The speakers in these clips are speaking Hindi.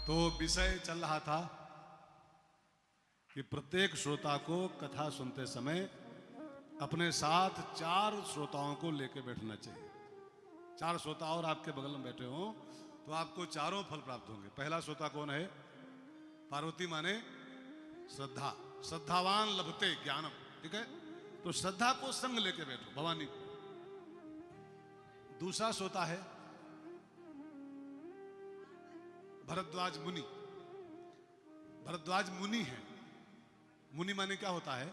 तो विषय चल रहा था कि प्रत्येक श्रोता को कथा सुनते समय अपने साथ 4 श्रोताओं को लेकर बैठना चाहिए। 4 श्रोता और आपके बगल में बैठे हों तो आपको चारों फल प्राप्त होंगे। पहला श्रोता कौन है? पार्वती माने श्रद्धा, श्रद्धावान लभते ज्ञानम, ठीक है? तो श्रद्धा को संग लेके बैठो, भवानी। दूसरा श्रोता है भरद्वाज मुनि। भरद्वाज मुनि है। मुनि माने क्या होता है?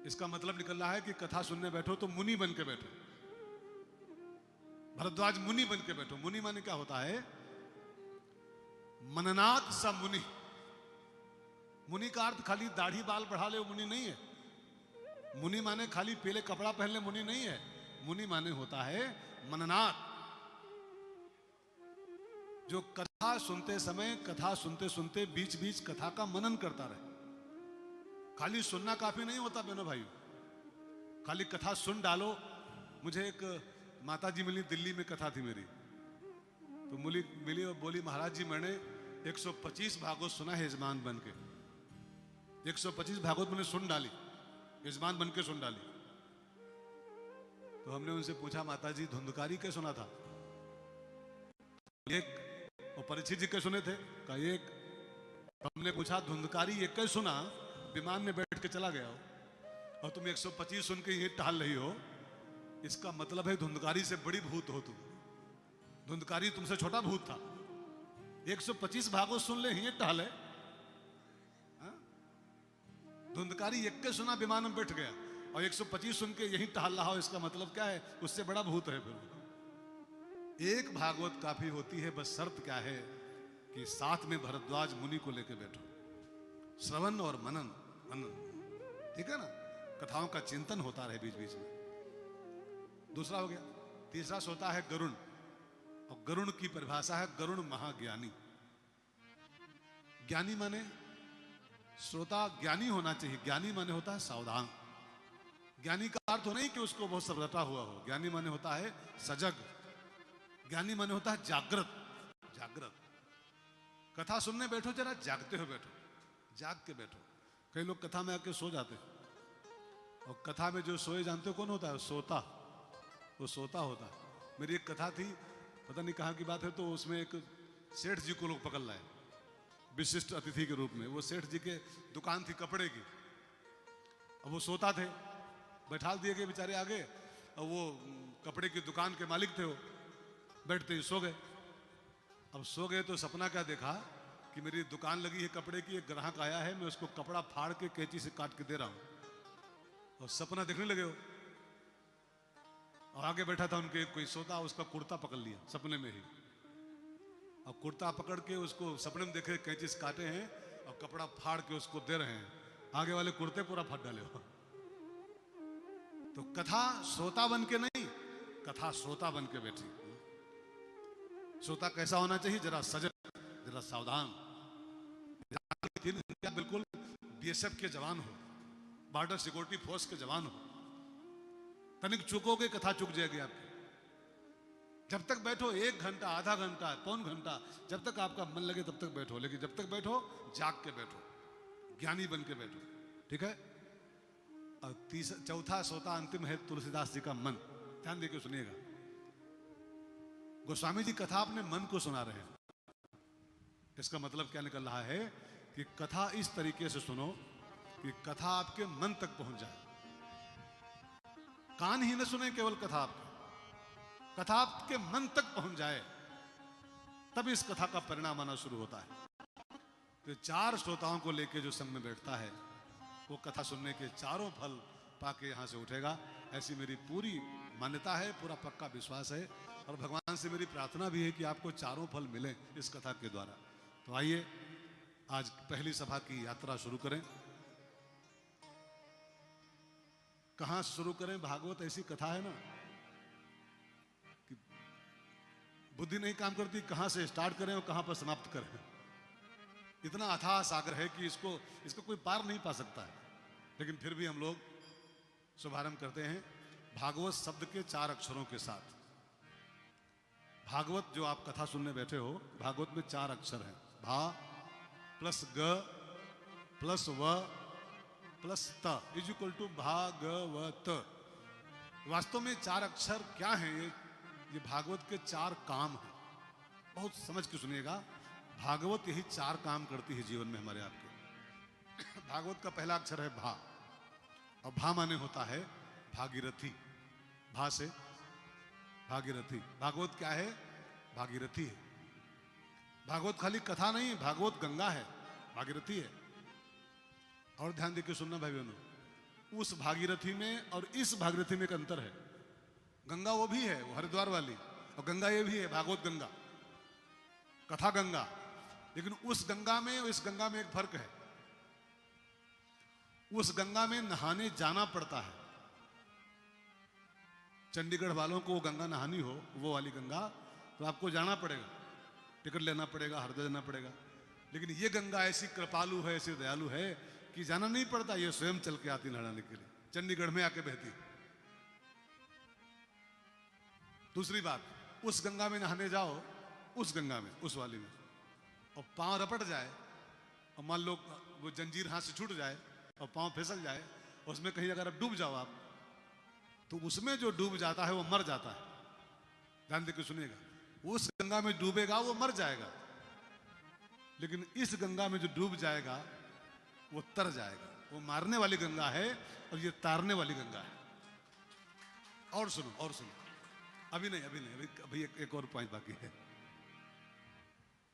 इसका मतलब निकल रहा है कि कथा सुनने बैठो तो मुनि बन के बैठो। भरद्वाज मुनि बन के बैठो। मुनि माने क्या होता है? मननाथ सा मुनि। मुनि का अर्थ खाली दाढ़ी बाल बढ़ा ले वो मुनि नहीं है। मुनि माने खाली पीले कपड़ा पहन ले मुनि नहीं है। मुनि माने होता है मननाथ, जो कथा सुनते समय, कथा सुनते सुनते बीच बीच कथा का मनन करता रहे। खाली सुनना काफी नहीं होता बहनों भाइयों, खाली कथा सुन डालो। मुझे एक माता जी मिली, दिल्ली में कथा थी मेरी, तो मिली और बोली, महाराज जी मैंने 125 भागवत सुना है यजमान बन के। 125 भागवत मैंने सुन डाली, यजमान बन के सुन डाली। तो हमने उनसे पूछा, माता जी धुंधकारी के सुना था? एक। और परीक्षित जी के सुने थे? का एक। हमने पूछा धुंधकारी एक के सुना, विमान में बैठ के चला गया हो, और तुम 125 सुन के ये टहल रही हो, इसका मतलब है धुंधकारी से बड़ी भूत हो तुम। धुंधकारी तुमसे छोटा भूत था। 125 भागवत सुन ले ये टहले। धुंधकारी एक के सुना, विमान में बैठ गया, और 125 सुन के यही टहल रहा हो, इसका मतलब क्या है? उससे बड़ा भूत है। फिर एक भागवत काफी होती है, बस शर्त क्या है कि साथ में भरद्वाज मुनि को लेकर बैठो। श्रवण और मनन, ठीक है ना? कथाओं का चिंतन होता रहे बीच बीच में। दूसरा हो गया। तीसरा श्रोता है गरुण, और गरुण की परिभाषा है गरुण महाज्ञानी। ज्ञानी माने श्रोता ज्ञानी होना चाहिए। ज्ञानी माने होता है सावधान। ज्ञानी का अर्थ हो नहीं कि उसको बहुत सब रटा हुआ हो। ज्ञानी माने होता है सजग। ज्ञानी माने होता है जागृत। जागृत। कथा सुनने बैठो जरा जागते हो बैठो, जाग के बैठो। कई लोग कथा में आके सो जाते, और कथा में जो सोए जानते हो कौन होता है? सोता। वो सोता होता। मेरी एक कथा थी, पता नहीं कहाँ की बात है, तो उसमें एक सेठ जी को लोग पकड़ लाए विशिष्ट अतिथि के रूप में। वो सेठ जी के दुकान थी कपड़े की, अब वो सोता थे, बैठाल दिए गए बेचारे आगे, और वो कपड़े की दुकान के मालिक थे। वो बैठते ही सो गए। अब सो गए तो सपना क्या देखा कि मेरी दुकान लगी है कपड़े की, एक ग्राहक आया है, मैं उसको कपड़ा फाड़ के कैंची से काट के दे रहा हूं। और सपना देखने लगे हो, और आगे बैठा था उनके कोई सोता, उसका कुर्ता पकड़ लिया सपने में ही, और कुर्ता पकड़ के उसको सपने में देखे कैंची से काटे हैं, और कपड़ा फाड़ के उसको दे रहे हैं। आगे वाले कुर्ते पूरा फाड़ डाले हो। तो कथा श्रोता बन के नहीं, कथा श्रोता बन के बैठी। श्रोता कैसा होना चाहिए? जरा सजग, जरा सावधान, बिल्कुल बीएसएफ के जवान हो, बॉर्डर सिक्योरिटी फोर्स के जवान हो। तनिक चुकोगे कथा चुक जाएगी आपकी। जब तक बैठो 1 घंटा, आधा घंटा, पौन घंटा, जब तक आपका मन लगे तब तक बैठो, लेकिन जब तक बैठो जाग के बैठो, ज्ञानी बन के बैठो, ठीक है? और चौथा श्रोता अंतिम है तुलसीदास जी का मन। ध्यान देकर सुनिएगा। गोस्वामी जी कथा अपने मन को सुना रहे हैं। इसका मतलब क्या निकल रहा है कि कथा इस तरीके से सुनो कि कथा आपके मन तक पहुंच जाए। कान ही न सुने केवल कथा आपके, कथा आपके मन तक पहुंच जाए, तब इस कथा का परिणाम आना शुरू होता है। तो 4 श्रोताओं को लेकर जो संग में बैठता है, वो कथा सुनने के चारों फल पाके यहां से उठेगा। ऐसी मेरी पूरी मान्यता है, पूरा पक्का विश्वास है, और भगवान से मेरी प्रार्थना भी है कि आपको चारों फल मिले इस कथा के द्वारा। तो आइए आज पहली सभा की यात्रा शुरू करें। कहां से शुरू करें? भागवत ऐसी कथा है ना कि बुद्धि नहीं काम करती, कहां से स्टार्ट करें और कहां पर समाप्त करें। इतना अथाह सागर है कि इसको कोई पार नहीं पा सकता है। लेकिन फिर भी हम लोग शुभारंभ करते हैं भागवत शब्द के 4 अक्षरों के साथ। भागवत जो आप कथा सुनने बैठे हो, भागवत में 4 अक्षर हैं, भा प्लस ग प्लस व प्लस त इज इक्वल टू भागवत। वास्तव में 4 अक्षर क्या हैं? ये भागवत के 4 काम हैं। बहुत समझ के सुनिएगा, भागवत यही 4 काम करती है जीवन में हमारे आपके। भागवत का पहला अक्षर है भा, और भा माने होता है भागीरथी। भा से भागीरथी। भागवत क्या है? भागीरथी है। भागवत खाली कथा नहीं है, भागवत गंगा है, भागीरथी है। और ध्यान देकर सुनना भाई बहनों, उस भागीरथी में और इस भागीरथी में एक अंतर है। गंगा वो भी है, वो हरिद्वार वाली, और गंगा ये भी है, भागवत गंगा, कथा गंगा। लेकिन उस गंगा में और इस गंगा में एक फर्क है। उस गंगा में नहाने जाना पड़ता है। चंडीगढ़ वालों को वो गंगा नहानी हो, वो वाली गंगा, तो आपको जाना पड़ेगा, टिकट लेना पड़ेगा, हरदोई जाना पड़ेगा। लेकिन ये गंगा ऐसी कृपालु है, ऐसी दयालु है कि जाना नहीं पड़ता, ये स्वयं चल के आती नहाने के लिए, चंडीगढ़ में आके बहती। दूसरी बात, उस गंगा में नहाने जाओ, उस गंगा में, उस वाली में, और पांव रपट जाए, और मान लो वो जंजीर हाथ से छूट जाए और पांव फिसल जाए, उसमें कहीं अगर आप डूब जाओ आप, तो उसमें जो डूब जाता है वो मर जाता है। ध्यान देकर सुनिएगा, उस गंगा में डूबेगा वो मर जाएगा, लेकिन इस गंगा में जो डूब जाएगा वो तर जाएगा। वो मारने वाली गंगा है और ये तारने वाली गंगा है। और सुनो, और सुनो, अभी नहीं, अभी एक और पॉइंट बाकी है।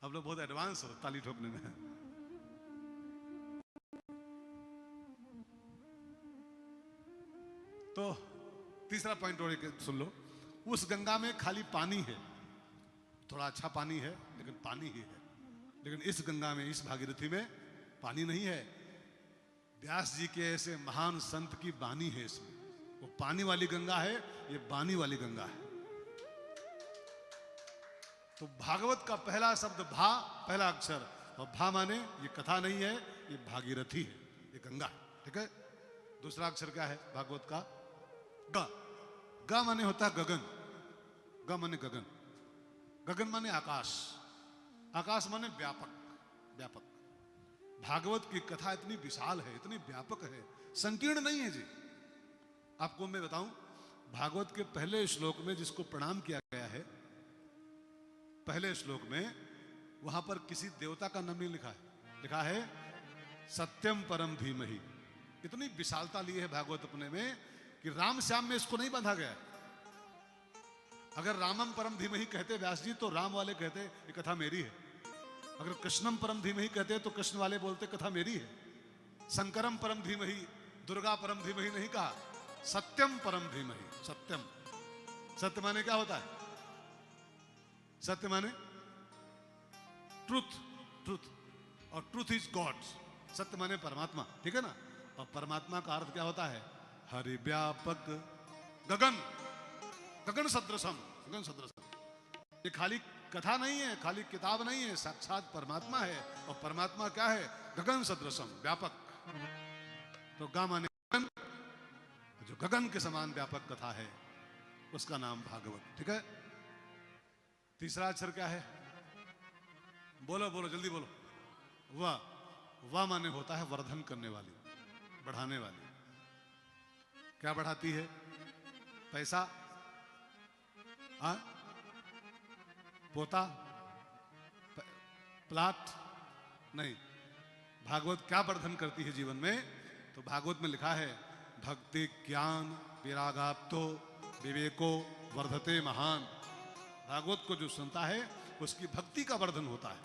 अब लोग बहुत एडवांस हो ताली ठोकने में। तो तीसरा पॉइंट और सुन लो। उस गंगा में खाली पानी है, थोड़ा अच्छा पानी है, लेकिन पानी ही है। लेकिन इस गंगा में, इस भागीरथी में पानी नहीं है। व्यास जी के ऐसे महान संत की बानी है इसमें। वो पानी वाली गंगा है, ये बानी वाली गंगा है। तो भागवत का पहला शब्द भा, पहला अक्षर, और भा माने ये कथा नहीं है, ये भागीरथी है, ये गंगा है। ठीक है। दूसरा अक्षर क्या है भागवत का? ग। ग माने होता है गगन। ग माने गगन। गगन माने आकाश। आकाश माने व्यापक, व्यापक। भागवत की कथा इतनी विशाल है, इतनी व्यापक है, संकीर्ण नहीं है जी। आपको मैं बताऊं, भागवत के पहले श्लोक में जिसको प्रणाम किया गया है, पहले श्लोक में, वहां पर किसी देवता का नाम नहीं लिखा है। लिखा है सत्यम परम धीमहि। इतनी विशालता ली है भागवत अपने में कि राम श्याम में इसको नहीं बांधा गया। अगर रामम परम धीमहि कहते व्यास जी, तो राम वाले कहते ये कथा मेरी है। अगर कृष्णम परम धीमहि कहते तो कृष्ण वाले बोलते कथा मेरी है। शंकरम परम धीमहि, दुर्गा परम धीमहि नहीं कहा, सत्यम परम धीमहि। सत्यम, सत्य माने क्या होता है? सत्य माने ट्रूथ, ट्रूथ, और ट्रूथ इज गॉड। सत्य माने परमात्मा, ठीक है ना। और परमात्मा का अर्थ क्या होता है? हरि व्यापक गगन, गगन सदृशम, गगन सदृशम। ये खाली कथा नहीं है, खाली किताब नहीं है, साक्षात परमात्मा है। और परमात्मा क्या है? गगन सदृशम, व्यापक। तो गा माने गगन, जो गगन के समान व्यापक कथा है, उसका नाम भागवत। ठीक है। तीसरा अक्षर क्या है? बोलो बोलो, जल्दी बोलो। वाह। वाह माने होता है वर्धन करने वाली, बढ़ाने वाली। क्या बढ़ाती है? पैसा, पोता, प्लाट नहीं। भागवत क्या वर्धन करती है जीवन में? तो भागवत में लिखा है भक्ति ज्ञान विरागाप्तो विवेको वर्धते महान। भागवत को जो सुनता है उसकी भक्ति का वर्धन होता है।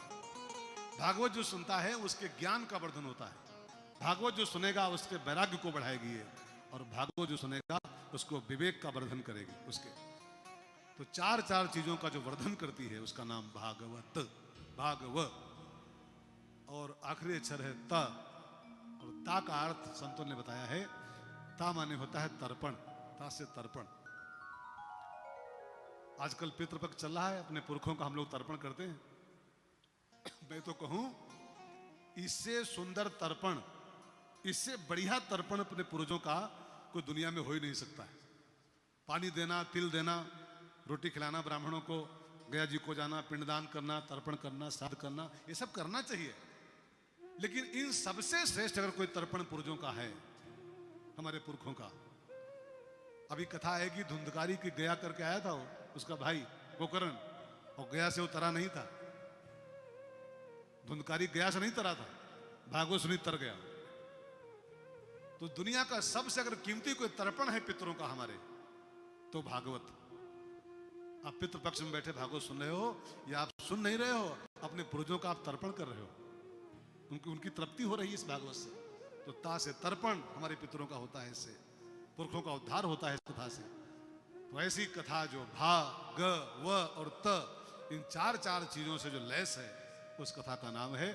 भागवत जो सुनता है उसके ज्ञान का वर्धन होता है। भागवत जो सुनेगा उसके वैराग्य को बढ़ाएगी ये, और भागवत जो सुनेगा उसको विवेक का वर्धन करेगी उसके। तो चार चार चीजों का जो वर्धन करती है उसका नाम भागवत, भागव। और आखिरी अक्षर है त, और ता का अर्थ संतों ने बताया है, ता माने होता है तर्पण। ता से तर्पण। आजकल पितृपक्ष चल रहा है, अपने पुरखों का हम लोग तर्पण करते हैं। मैं तो कहूं इससे सुंदर तर्पण, इससे बढ़िया तर्पण अपने पूर्वजों का कोई दुनिया में हो ही नहीं सकता है। पानी देना, तिल देना, रोटी खिलाना ब्राह्मणों को, गया जी को जाना, पिंडदान करना, तर्पण करना, श्राद्ध करना, ये सब करना चाहिए। लेकिन इन सबसे श्रेष्ठ अगर कोई तर्पण पूर्वजों का है, हमारे पुरखों का। अभी कथा है कि धुंधकारी की गया करके आया था वो, उसका भाई गोकर्ण, और गया से वो तरा नहीं था। धुंधकारी गया से नहीं तरा था, भागवत सुनी तर गया। तो दुनिया का सबसे अगर कीमती कोई तर्पण है पितरों का हमारे, तो भागवत। आप पितृपक्ष में बैठे भागवत सुन रहे हो, या आप सुन नहीं रहे हो, अपने पूर्वजों का आप तर्पण कर रहे हो, उनकी तृप्ति हो रही है इस भागवत से। तो ता से तर्पण हमारे पितरों का होता है, इससे पुरखों का उद्धार होता है इस कथा से। तो ऐसी कथा जो भा, ग, व और त, इन चार चीजों से जो लैस है, उस कथा का नाम है